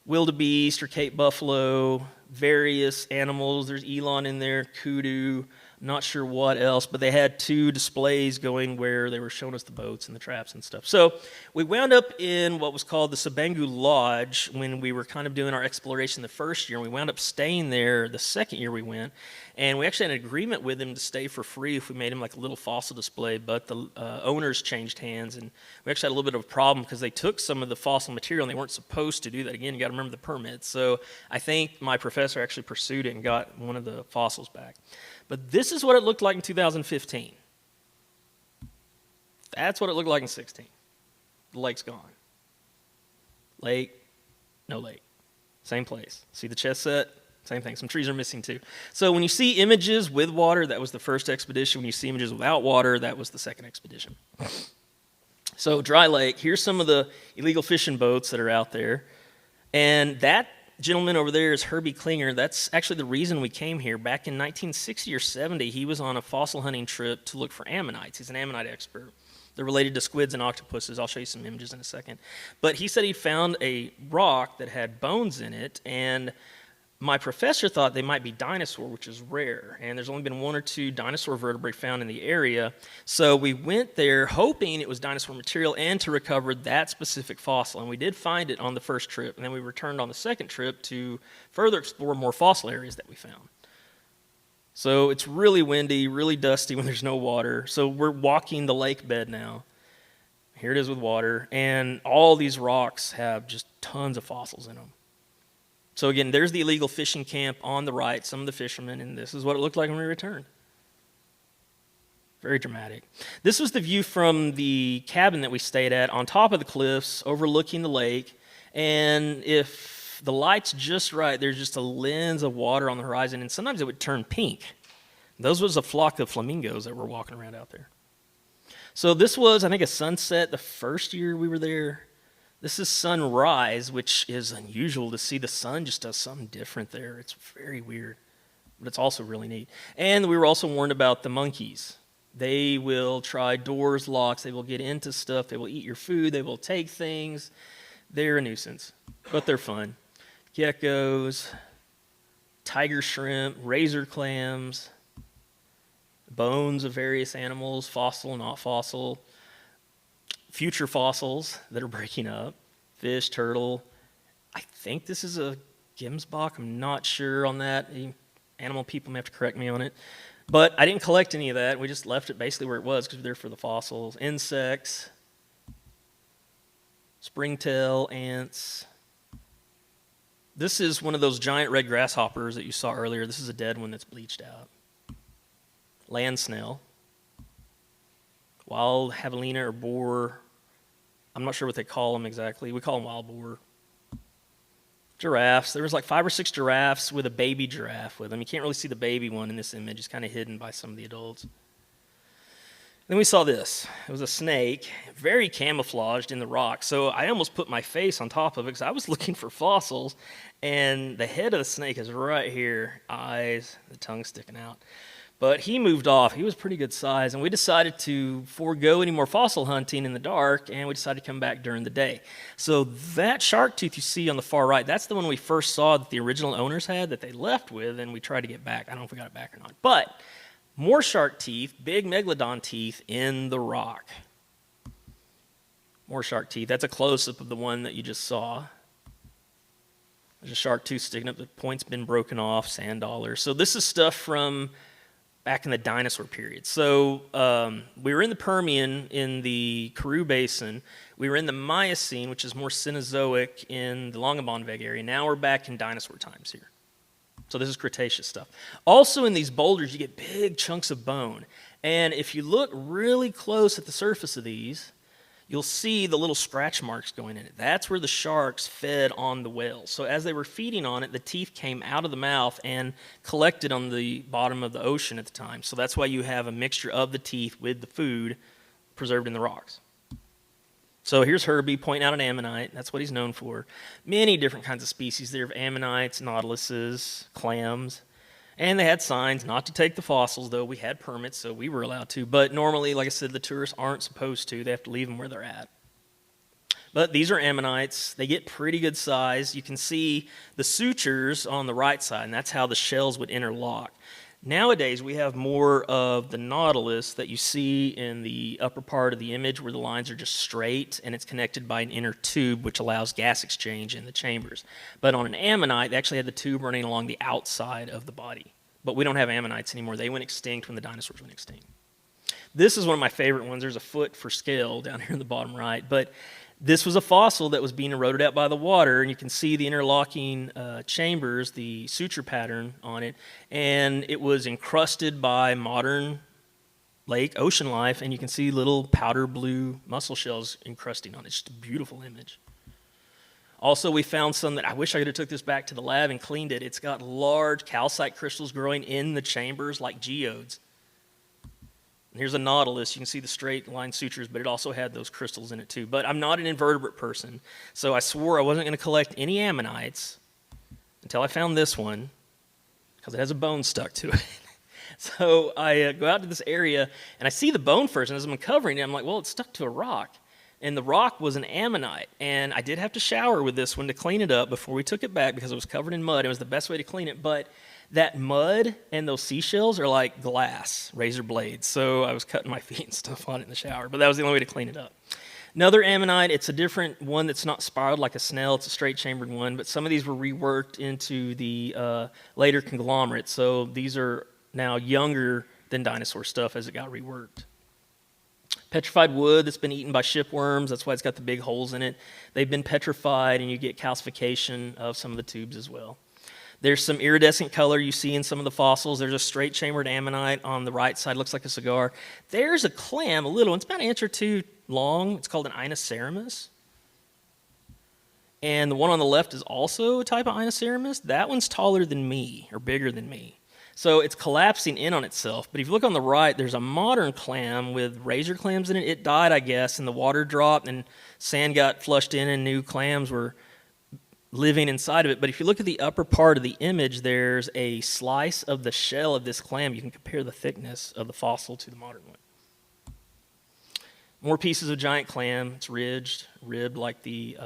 Wildebeest or Cape buffalo, various animals. There's eland in there, kudu. Not sure what else, but they had 2 displays going where they were showing us the boats and the traps and stuff. So we wound up in what was called the Sabangu Lodge when we were kind of doing our exploration the first year. And we wound up staying there the second year we went. And we actually had an agreement with him to stay for free if we made him like a little fossil display, but the owners changed hands. And we actually had a little bit of a problem because they took some of the fossil material and they weren't supposed to do that. Again, you got to remember the permits. So I think my professor actually pursued it and got one of the fossils back. But this is what it looked like in 2015. That's what it looked like in 16. The lake's gone. Lake, no lake. Same place. See the chest set? Same thing. Some trees are missing too. So when you see images with water, that was the first expedition. When you see images without water, that was the second expedition. So dry lake, here's some of the illegal fishing boats that are out there. And that gentleman over there is Herbie Klinger. That's actually the reason we came here. Back in 1960 or 70, he was on a fossil hunting trip to look for ammonites. He's an ammonite expert. They're related to squids and octopuses. I'll show you some images in a second. But he said he found a rock that had bones in it, and my professor thought they might be dinosaur, which is rare, and there's only been 1 or 2 dinosaur vertebrae found in the area. So we went there hoping it was dinosaur material and to recover that specific fossil, and we did find it on the first trip, and then we returned on the second trip to further explore more fossil areas that we found. So it's really windy, really dusty when there's no water. So we're walking the lake bed now. Here it is with water, and all these rocks have just tons of fossils in them. So again, there's the illegal fishing camp on the right, some of the fishermen, and this is what it looked like when we returned. Very dramatic. This was the view from the cabin that we stayed at on top of the cliffs, overlooking the lake. And if the light's just right, there's just a lens of water on the horizon, and sometimes it would turn pink. Those was a flock of flamingos that were walking around out there. So this was, I think, a sunset the first year we were there. This is sunrise, which is unusual to see. The sun just does something different there. It's very weird, but it's also really neat. And we were also warned about the monkeys. They will try doors, locks. They will get into stuff. They will eat your food. They will take things. They're a nuisance, but they're fun. Geckos, tiger shrimp, razor clams, bones of various animals, fossil, not fossil. Future fossils that are breaking up, fish, turtle. I think this is a Gemsbach. I'm not sure on that. Animal people may have to correct me on it. But I didn't collect any of that. We just left it basically where it was because we're there for the fossils. Insects, springtail, ants. This is one of those giant red grasshoppers that you saw earlier. This is a dead one that's bleached out. Land snail. Wild javelina or boar. I'm not sure what they call them exactly. We call them wild boar. Giraffes. There was like 5 or 6 giraffes with a baby giraffe with them. You can't really see the baby one in this image. It's kind of hidden by some of the adults. Then we saw this. It was a snake, very camouflaged in the rock. So I almost put my face on top of it because I was looking for fossils. And the head of the snake is right here. Eyes, the tongue sticking out. But he moved off. He was pretty good size. And we decided to forego any more fossil hunting in the dark, and we decided to come back during the day. So that shark tooth you see on the far right, that's the one we first saw that the original owners had that they left with, and we tried to get back. I don't know if we got it back or not. But more shark teeth, big megalodon teeth in the rock. More shark teeth. That's a close-up of the one that you just saw. There's a shark tooth sticking up. The point's been broken off, sand dollars. So this is stuff from back in the dinosaur period. So we were in the Permian in the Karoo Basin. We were in the Miocene, which is more Cenozoic in the Longabonveg area. Now we're back in dinosaur times here. So this is Cretaceous stuff. Also in these boulders, you get big chunks of bone. And if you look really close at the surface of these, you'll see the little scratch marks going in it. That's where the sharks fed on the whales. So as they were feeding on it, the teeth came out of the mouth and collected on the bottom of the ocean at the time. So that's why you have a mixture of the teeth with the food preserved in the rocks. So here's Herbie pointing out an ammonite. That's what he's known for. Many different kinds of species there of ammonites, nautiluses, clams. And they had signs not to take the fossils, though we had permits, so we were allowed to. But normally, like I said, the tourists aren't supposed to. They have to leave them where they're at. But these are ammonites. They get pretty good size. You can see the sutures on the right side, and that's how the shells would interlock. Nowadays, we have more of the nautilus that you see in the upper part of the image where the lines are just straight and it's connected by an inner tube which allows gas exchange in the chambers. But on an ammonite, they actually had the tube running along the outside of the body. But we don't have ammonites anymore. They went extinct when the dinosaurs went extinct. This is one of my favorite ones. There's a foot for scale down here in the bottom right. But this was a fossil that was being eroded out by the water, and you can see the interlocking chambers, the suture pattern on it, and it was encrusted by modern lake ocean life, and you can see little powder blue mussel shells encrusting on it. It's just a beautiful image. Also, we found some that I wish I could have took this back to the lab and cleaned it. It's got large calcite crystals growing in the chambers like geodes. Here's a nautilus. You can see the straight line sutures, but it also had those crystals in it too. But I'm not an invertebrate person, so I swore I wasn't going to collect any ammonites until I found this one, because it has a bone stuck to it. So I go out to this area, and I see the bone first, and as I'm uncovering it, I'm like, well, it's stuck to a rock. And the rock was an ammonite, and I did have to shower with this one to clean it up before we took it back because it was covered in mud. It was the best way to clean it, but that mud and those seashells are like glass, razor blades. So I was cutting my feet and stuff on it in the shower, but that was the only way to clean it up. Another ammonite, it's a different one that's not spiraled like a snail. It's a straight chambered one, but some of these were reworked into the later conglomerate. So these are now younger than dinosaur stuff as it got reworked. Petrified wood that's been eaten by shipworms. That's why it's got the big holes in it. They've been petrified, and you get calcification of some of the tubes as well. There's some iridescent color you see in some of the fossils. There's a straight chambered ammonite on the right side, looks like a cigar. There's a clam, a little one. It's about an inch or two long. It's called an Inoceremus. And the one on the left is also a type of Inoceremus. That one's taller than me, or bigger than me. So it's collapsing in on itself. But if you look on the right, there's a modern clam with razor clams in it. It died, I guess, and the water dropped, and sand got flushed in, and new clams were living inside of it. But if you look at the upper part of the image, there's a slice of the shell of this clam. You can compare the thickness of the fossil to the modern one. More pieces of giant clam. It's ribbed like the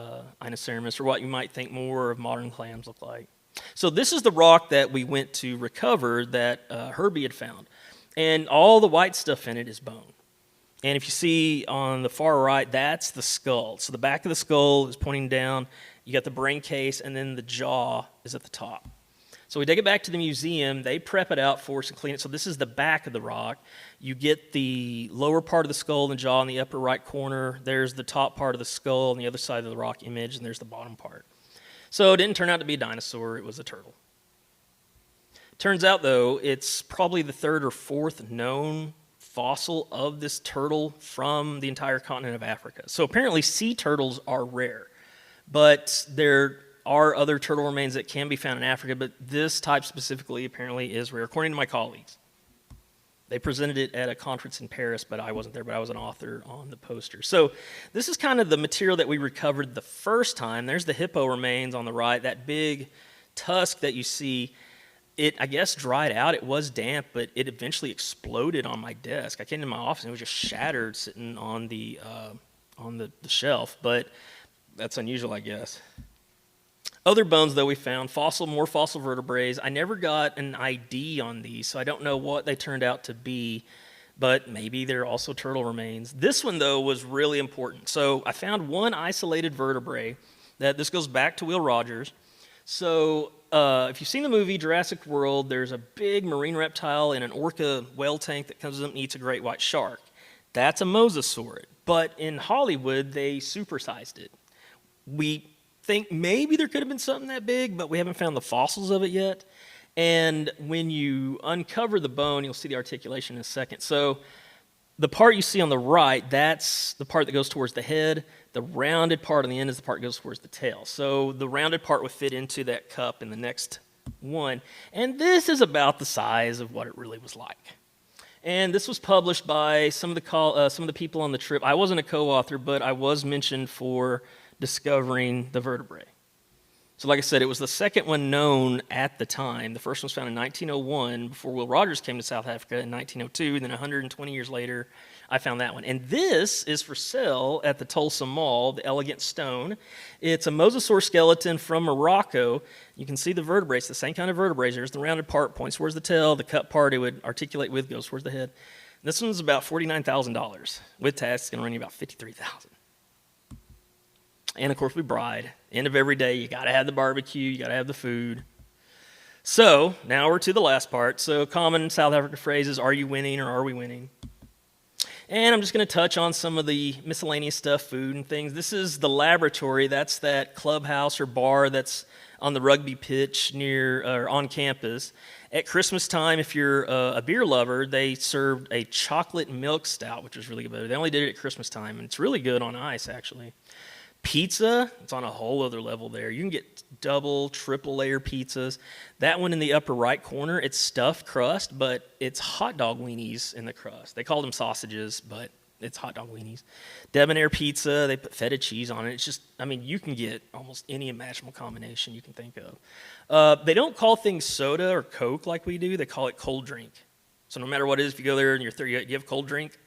Inoceremus, or what you might think more of modern clams look like. So this is the rock that we went to recover that Herbie had found. And all the white stuff in it is bone. And if you see on the far right, that's the skull. So the back of the skull is pointing down. You got the brain case, and then the jaw is at the top. So we take it back to the museum. They prep it out for us and clean it. So this is the back of the rock. You get the lower part of the skull and jaw in the upper right corner. There's the top part of the skull on the other side of the rock image, and there's the bottom part. So it didn't turn out to be a dinosaur. It was a turtle. Turns out, though, it's probably the third or fourth known fossil of this turtle from the entire continent of Africa. So apparently sea turtles are rare. But there are other turtle remains that can be found in Africa, but this type specifically apparently is rare, according to my colleagues. They presented it at a conference in Paris, but I wasn't there, but I was an author on the poster. So this is kind of the material that we recovered the first time. There's the hippo remains on the right, that big tusk that you see. It, I guess, dried out. It was damp, but it eventually exploded on my desk. I came to my office, and it was just shattered sitting on the shelf, but that's unusual, I guess. Other bones, though, we found, more fossil vertebrae. I never got an ID on these, so I don't know what they turned out to be, but maybe they're also turtle remains. This one, though, was really important. So I found one isolated vertebrae. This goes back to Will Rogers. So if you've seen the movie Jurassic World, there's a big marine reptile in an orca whale tank that comes up and eats a great white shark. That's a mosasaur. But in Hollywood, they supersized it. We think maybe there could have been something that big, but we haven't found the fossils of it yet. And when you uncover the bone, you'll see the articulation in a second. So the part you see on the right, that's the part that goes towards the head. The rounded part on the end is the part that goes towards the tail. So the rounded part would fit into that cup in the next one. And this is about the size of what it really was like. And this was published by some of the people on the trip. I wasn't a co-author, but I was mentioned for discovering the vertebrae. So like I said, it was the second one known at the time. The first one was found in 1901 before Will Rogers came to South Africa in 1902. Then 120 years later, I found that one. And this is for sale at the Tulsa Mall, the Elegant Stone. It's a mosasaur skeleton from Morocco. You can see the vertebrae. It's the same kind of vertebrae. There's the rounded part, points towards the tail. The cut part it would articulate with goes towards the head. This one's about $49,000. With tax, it's going to run you about $53,000. And of course, we bride. End of every day, you got to have the barbecue, you got to have the food. So now we're to the last part. So common South African phrases: are you winning or are we winning? And I'm just going to touch on some of the miscellaneous stuff, food and things. This is the laboratory. That's that clubhouse or bar that's on the rugby pitch near or on campus. At Christmas time, if you're a beer lover, they served a chocolate milk stout, which was really good. They only did it at Christmas time, and it's really good on ice, actually. Pizza, it's on a whole other level there. You can get double, triple layer pizzas. That one in the upper right corner, it's stuffed crust, but it's hot dog weenies in the crust. They call them sausages, but it's hot dog weenies. Debonair pizza, they put feta cheese on it. It's just, I mean, you can get almost any imaginable combination you can think of. They don't call things soda or Coke like we do. They call it cold drink. So no matter what it is, if you go there and you have cold drink,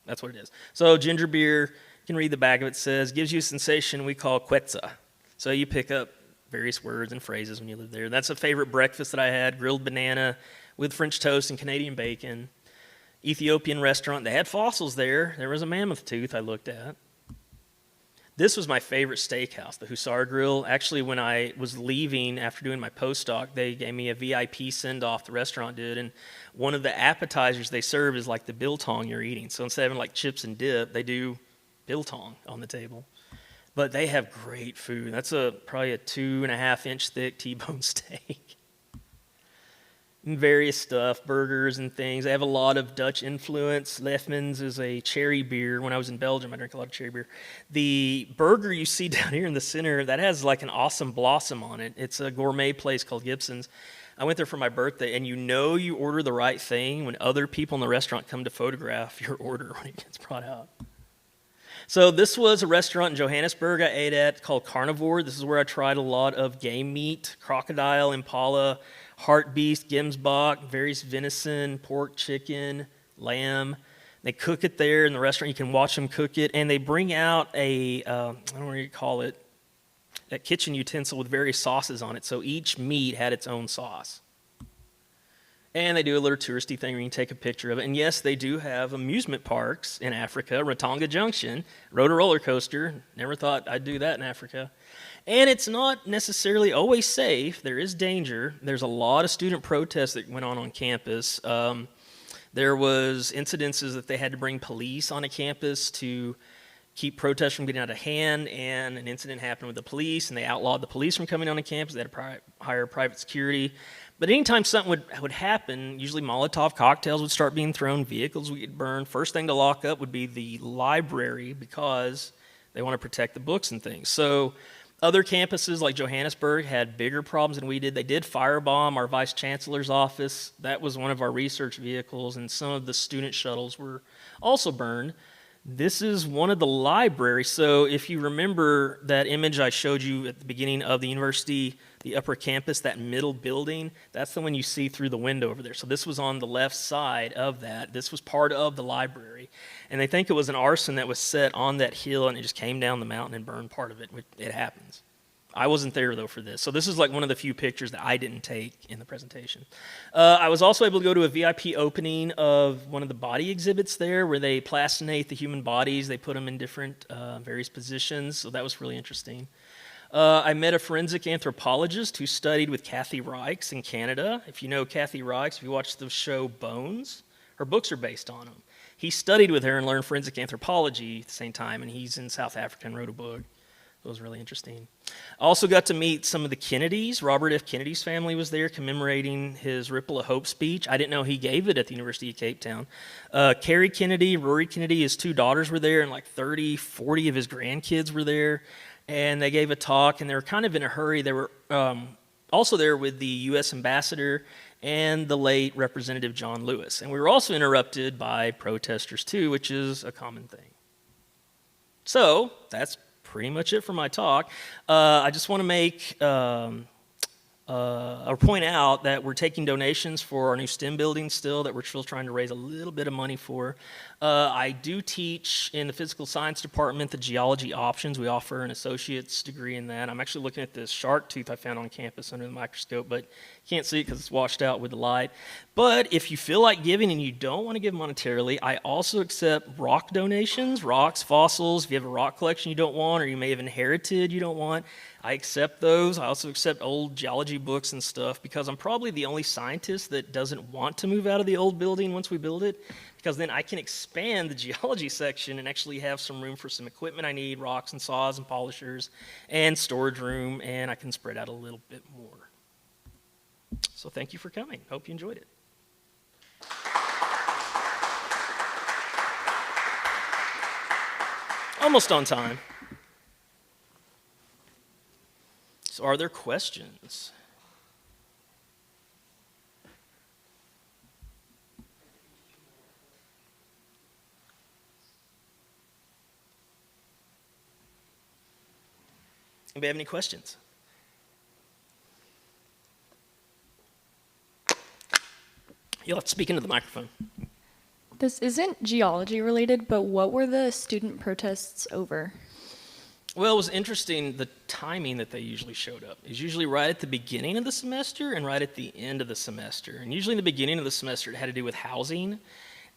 that's what it is. So ginger beer, you can read the back of it. It says, gives you a sensation we call kwetsa. So you pick up various words and phrases when you live there. That's a favorite breakfast that I had, grilled banana with French toast and Canadian bacon. Ethiopian restaurant, they had fossils there. There was a mammoth tooth I looked at. This was my favorite steakhouse, the Hussar Grill. Actually, when I was leaving after doing my postdoc, they gave me a VIP send-off, the restaurant did, and one of the appetizers they serve is like the biltong you're eating. So instead of having like chips and dip, they do biltong on the table. But they have great food. That's probably a 2.5-inch thick T-bone steak. And various stuff, burgers and things. They have a lot of Dutch influence. Lefmans is a cherry beer. When I was in Belgium, I drank a lot of cherry beer. The burger you see down here in the center, that has like an awesome blossom on it. It's a gourmet place called Gibson's. I went there for my birthday, and you know you order the right thing when other people in the restaurant come to photograph your order when it gets brought out. So this was a restaurant in Johannesburg I ate at called Carnivore. This is where I tried a lot of game meat, crocodile, impala, hartebeest, gemsbok, various venison, pork, chicken, lamb. They cook it there in the restaurant. You can watch them cook it. And they bring out I don't know what you call it, that kitchen utensil with various sauces on it. So each meat had its own sauce. And they do a little touristy thing where you can take a picture of it. And yes, they do have amusement parks in Africa. Ratanga Junction, rode a roller coaster. Never thought I'd do that in Africa. And it's not necessarily always safe. There is danger. There's a lot of student protests that went on campus. There was incidences that they had to bring police on a campus to keep protests from getting out of hand, and an incident happened with the police, and they outlawed the police from coming on the campus. They had to hire private security. But anytime something would happen, usually Molotov cocktails would start being thrown, vehicles would get burned. First thing to lock up would be the library because they want to protect the books and things. So other campuses like Johannesburg had bigger problems than we did. They did firebomb our vice chancellor's office. That was one of our research vehicles, and some of the student shuttles were also burned. This is one of the libraries. So if you remember that image I showed you at the beginning of the university, the upper campus, that middle building, that's the one you see through the window over there. So this was on the left side of that. This was part of the library. And they think it was an arson that was set on that hill, and it just came down the mountain and burned part of it. It happens. I wasn't there, though, for this. So this is like one of the few pictures that I didn't take in the presentation. I was also able to go to a VIP opening of one of the body exhibits there where they plastinate the human bodies. They put them in different various positions, so that was really interesting. I met a forensic anthropologist who studied with Kathy Reichs in Canada. If you know Kathy Reichs, if you watch the show Bones, her books are based on them. He studied with her and learned forensic anthropology at the same time, and he's in South Africa and wrote a book. It was really interesting. I also got to meet some of the Kennedys. Robert F. Kennedy's family was there commemorating his Ripple of Hope speech. I didn't know he gave it at the University of Cape Town. Carrie Kennedy, Rory Kennedy, his 2 daughters were there, and like 30, 40 of his grandkids were there. And they gave a talk, and they were kind of in a hurry. They were also there with the U.S. ambassador and the late Representative John Lewis. And we were also interrupted by protesters, too, which is a common thing. So that's pretty much it for my talk. I just want to make or point out that we're taking donations for our new STEM building still that we're still trying to raise a little bit of money for. I do teach in the physical science department the geology options. We offer an associate's degree in that. I'm actually looking at this shark tooth I found on campus under the microscope, but you can't see it because it's washed out with the light. But if you feel like giving and you don't want to give monetarily, I also accept rock donations, rocks, fossils. If you have a rock collection you don't want or you may have inherited you don't want, I accept those. I also accept old geology books and stuff because I'm probably the only scientist that doesn't want to move out of the old building once we build it, because then I can expand the geology section and actually have some room for some equipment I need, rocks and saws and polishers and storage room, and I can spread out a little bit more. So thank you for coming. Hope you enjoyed it. Almost on time. So are there questions? Anybody have any questions? You'll have to speak into the microphone. This isn't geology related, but what were the student protests over? Well, it was interesting, the timing that they usually showed up. It was usually right at the beginning of the semester and right at the end of the semester. And usually in the beginning of the semester, it had to do with housing.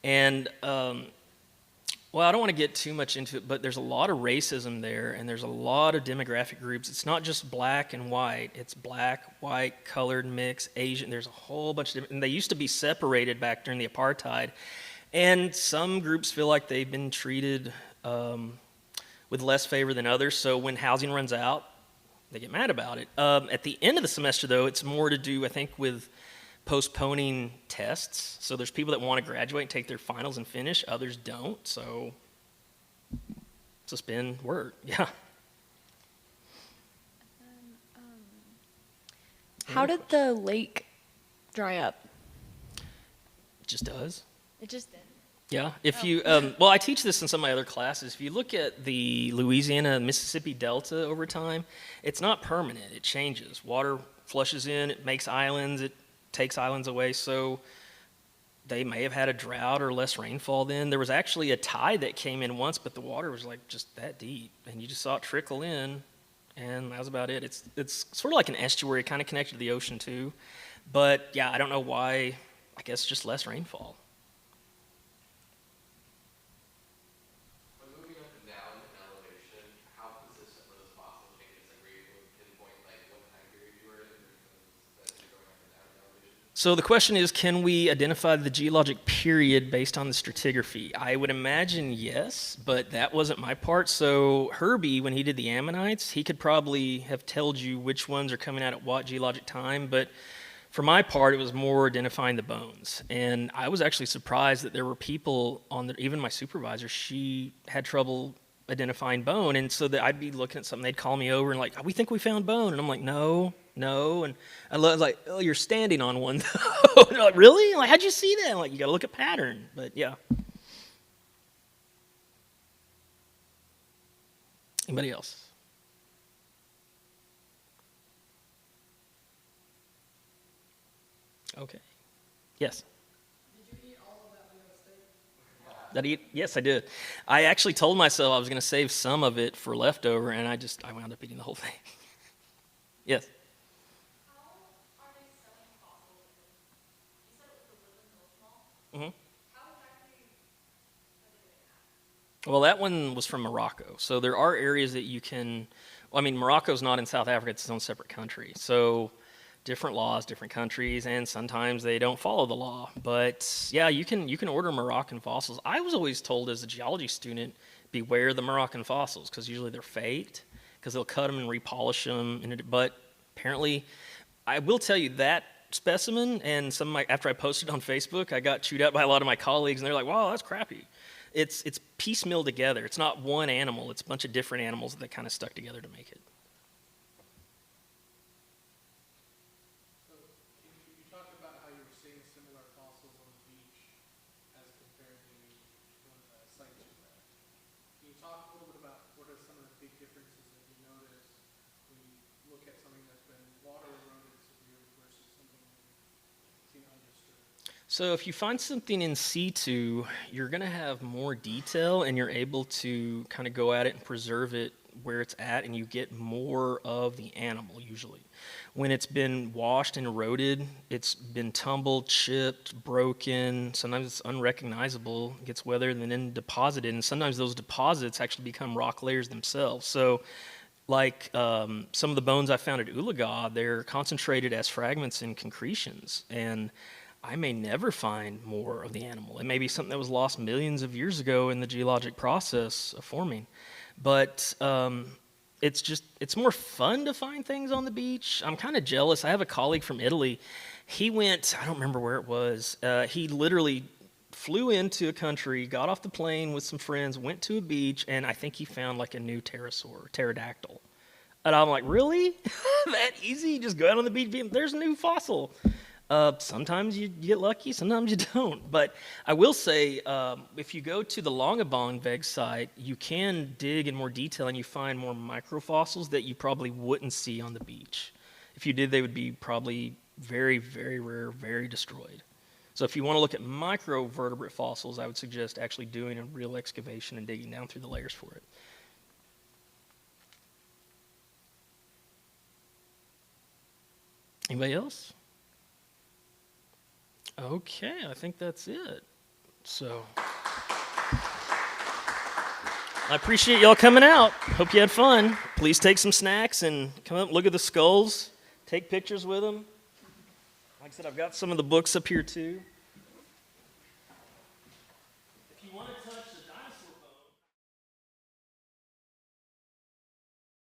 And, well, I don't want to get too much into it, but there's a lot of racism there, and there's a lot of demographic groups. It's not just black and white. It's black, white, colored, mixed, Asian. There's a whole bunch of different, and they used to be separated back during the apartheid. And some groups feel like they've been treated with less favor than others, so when housing runs out, they get mad about it. At the end of the semester, though, it's more to do, I think, with postponing tests. So there's people that want to graduate and take their finals and finish, others don't, so suspend work, yeah. How did the lake dry up? It just does. It just did. Yeah, if you, well, I teach this in some of my other classes. If you look at the Louisiana, Mississippi Delta over time, it's not permanent, it changes. Water flushes in, it makes islands, it takes islands away, so they may have had a drought or less rainfall then. There was actually a tide that came in once, but the water was like just that deep, and you just saw it trickle in, and that was about it. It's sort of like an estuary, kind of connected to the ocean too, but yeah, I don't know why, I guess just less rainfall. So the question is, can we identify the geologic period based on the stratigraphy? I would imagine yes, but that wasn't my part. So Herbie, when he did the ammonites, he could probably have told you which ones are coming out at what geologic time, but for my part, it was more identifying the bones. And I was actually surprised that there were people even my supervisor, she had trouble identifying bone. And so that I'd be looking at something, they'd call me over and like, oh, we think we found bone. And I'm like, no. And I was like, oh, you're standing on one though. And they're like, really? I'm like, how'd you see that? I'm like, you got to look at pattern. But yeah. Anybody else? Okay. Yes. Did you eat all of that mango steak? Yes, I did. I actually told myself I was going to save some of it for leftover, and I wound up eating the whole thing. Yes. How are they selling fossils? You said it was the Woodland Mall. Mm-hmm. How exactly are they doing that? Well, that one was from Morocco. So there are areas that you can, well, I mean, Morocco's not in South Africa, it's its own separate country. So different laws, different countries, and sometimes they don't follow the law. But yeah, you can order Moroccan fossils. I was always told as a geology student, beware the Moroccan fossils, because usually they're faked, because they'll cut them and repolish them. But apparently, I will tell you that specimen, and after I posted on Facebook, I got chewed out by a lot of my colleagues, and they're like, wow, that's crappy. It's piecemeal together. It's not one animal. It's a bunch of different animals that kind of stuck together to make it. So you talked about how you were seeing similar fossils on the beach as compared to one of the sites you were at. Can you talk a little bit about what are some of the big differences look at something that's been water eroded severely versus something that's seen undisturbed? So if you find something in situ, you're going to have more detail and you're able to kind of go at it and preserve it where it's at, and you get more of the animal usually. When it's been washed and eroded, it's been tumbled, chipped, broken. Sometimes it's unrecognizable, gets weathered and then deposited, and sometimes those deposits actually become rock layers themselves. So like some of the bones I found at Ulaga, they're concentrated as fragments in concretions, and I may never find more of the animal. It may be something that was lost millions of years ago in the geologic process of forming. But it's more fun to find things on the beach. I'm kind of jealous. I have a colleague from Italy. He went, I don't remember where it was. He literally flew into a country, got off the plane with some friends, went to a beach, and I think he found like a new pterodactyl. And I'm like, really? That easy? You just go out on the beach, there's a new fossil. Sometimes you get lucky, sometimes you don't. But I will say, if you go to the Longabong VEG site, you can dig in more detail and you find more microfossils that you probably wouldn't see on the beach. If you did, they would be probably very, very rare, very destroyed. So if you want to look at microvertebrate fossils, I would suggest actually doing a real excavation and digging down through the layers for it. Anybody else? Okay, I think that's it. So I appreciate y'all coming out. Hope you had fun. Please take some snacks and come up and look at the skulls. Take pictures with them. Like I said, I've got some of the books up here too.